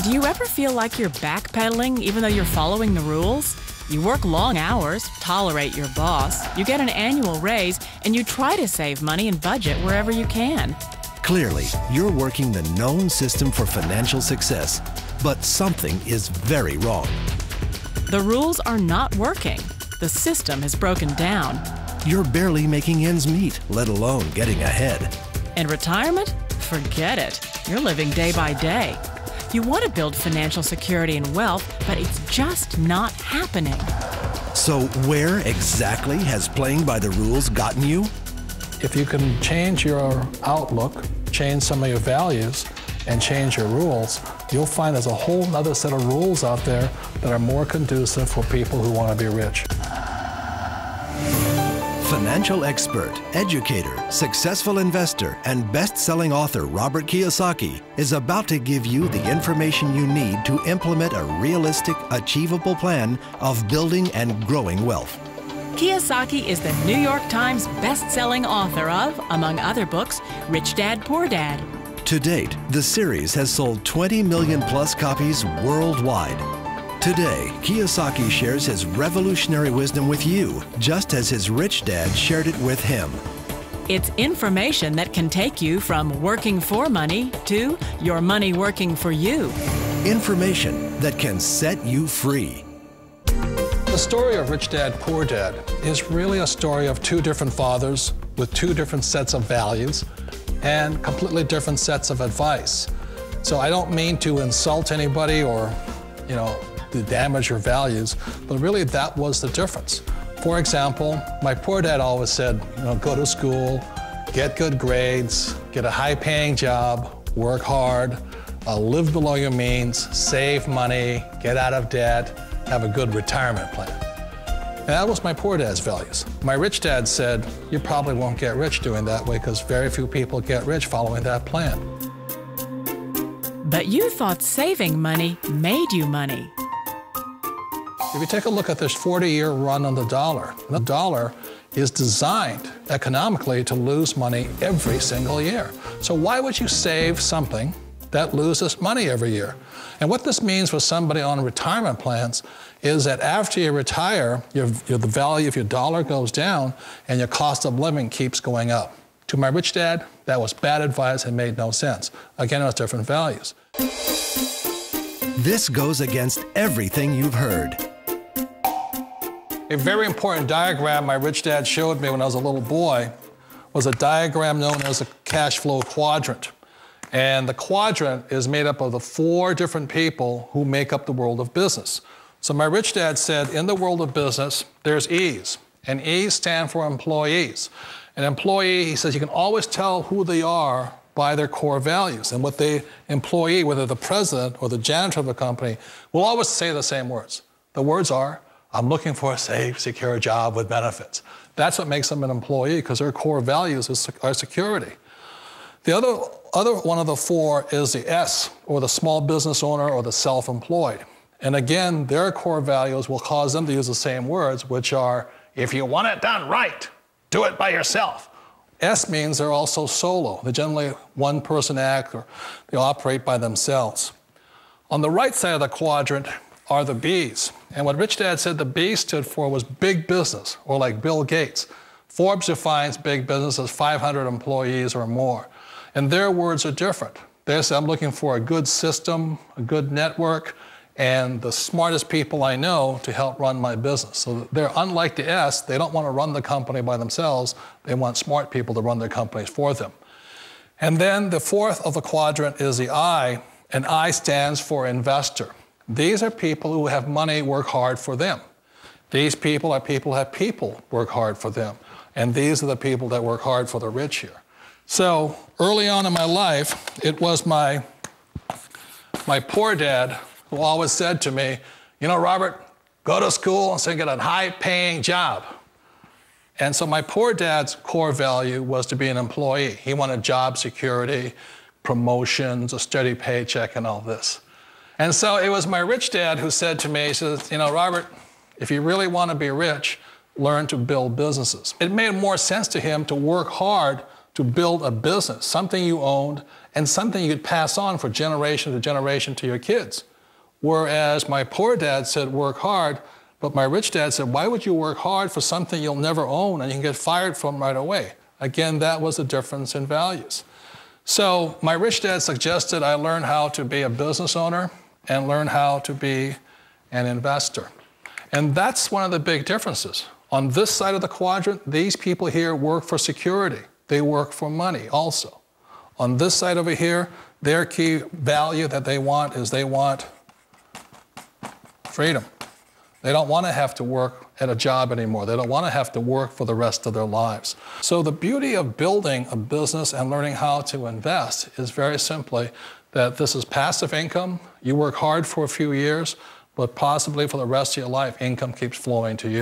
Do you ever feel like you're backpedaling even though you're following the rules? You work long hours, tolerate your boss, you get an annual raise, and you try to save money and budget wherever you can. Clearly, you're working the known system for financial success, but something is very wrong. The rules are not working. The system has broken down. You're barely making ends meet, let alone getting ahead. And retirement? Forget it. You're living day by day. You want to build financial security and wealth, but it's just not happening. So where exactly has playing by the rules gotten you? If you can change your outlook, change some of your values, and change your rules, you'll find there's a whole other set of rules out there that are more conducive for people who want to be rich. Financial expert, educator, successful investor, and best-selling author Robert Kiyosaki is about to give you the information you need to implement a realistic, achievable plan of building and growing wealth. Kijosaki is the New York Times best-selling author of, among other books, Rich Dad, Poor Dad. To date, the series has sold 20 million plus copies worldwide. Today, Kijosaki shares his revolutionary wisdom with you, just as his rich dad shared it with him. It's information that can take you from working for money to your money working for you. Information that can set you free. The story of Rich Dad, Poor Dad is really a story of two different fathers with two different sets of values and completely different sets of advice. So I don't mean to insult anybody or, to damage your values, but really that was the difference. For example, my poor dad always said, go to school, get good grades, get a high-paying job, work hard, live below your means, save money, get out of debt, have a good retirement plan. And that was my poor dad's values. My rich dad said, you probably won't get rich doing that way because very few people get rich following that plan. But you thought saving money made you money. If you take a look at this 40-year run on the dollar is designed economically to lose money every single year. So why would you save something that loses money every year? And what this means for somebody on retirement plans is that after you retire, the value of your dollar goes down and your cost of living keeps going up. To my rich dad, that was bad advice and made no sense. Again, it was different values. This goes against everything you've heard. A very important diagram my rich dad showed me when I was a little boy was a diagram known as a cash flow quadrant. And the quadrant is made up of the 4 different people who make up the world of business. So my rich dad said, in the world of business, there's E's, and E's stand for employees. An employee, he says, you can always tell who they are by their core values. And what the employee, whether the president or the janitor of the company, will always say the same words. The words are, I'm looking for a safe, secure job with benefits. That's what makes them an employee, because their core values are security. The other one of the 4 is the S, or the small business owner or the self-employed. And again, their core values will cause them to use the same words, which are, if you want it done right, do it by yourself. S means they're also solo. They're generally one-person act, or they operate by themselves. On the right side of the quadrant are the B's. And what Rich Dad said the B stood for was big business, or like Bill Gates. Forbes defines big business as 500 employees or more. And their words are different. They say, I'm looking for a good system, a good network, and the smartest people I know to help run my business. So they're unlike the S. They don't want to run the company by themselves. They want smart people to run their companies for them. And then the 4th of the quadrant is the I, and I stands for investor. These are people who have money work hard for them. These people are people who have people work hard for them. And these are the people that work hard for the rich here. So early on in my life, it was my poor dad who always said to me, Robert, go to school and so get a high-paying job. And so my poor dad's core value was to be an employee. He wanted job security, promotions, a steady paycheck, and all this. And so it was my rich dad who said to me, he says, Robert, if you really want to be rich, learn to build businesses. It made more sense to him to work hard to build a business, something you owned and something you could pass on for generation to generation to your kids. Whereas my poor dad said, work hard, but my rich dad said, why would you work hard for something you'll never own and you can get fired from right away? Again, that was a difference in values. So my rich dad suggested I learn how to be a business owner and learn how to be an investor. And that's one of the big differences. On this side of the quadrant, these people here work for security. They work for money also. On this side over here, their key value that they want is they want freedom. They don't want to have to work at a job anymore. They don't want to have to work for the rest of their lives. So the beauty of building a business and learning how to invest is very simply that this is passive income. You work hard for a few years, but possibly for the rest of your life, income keeps flowing to you.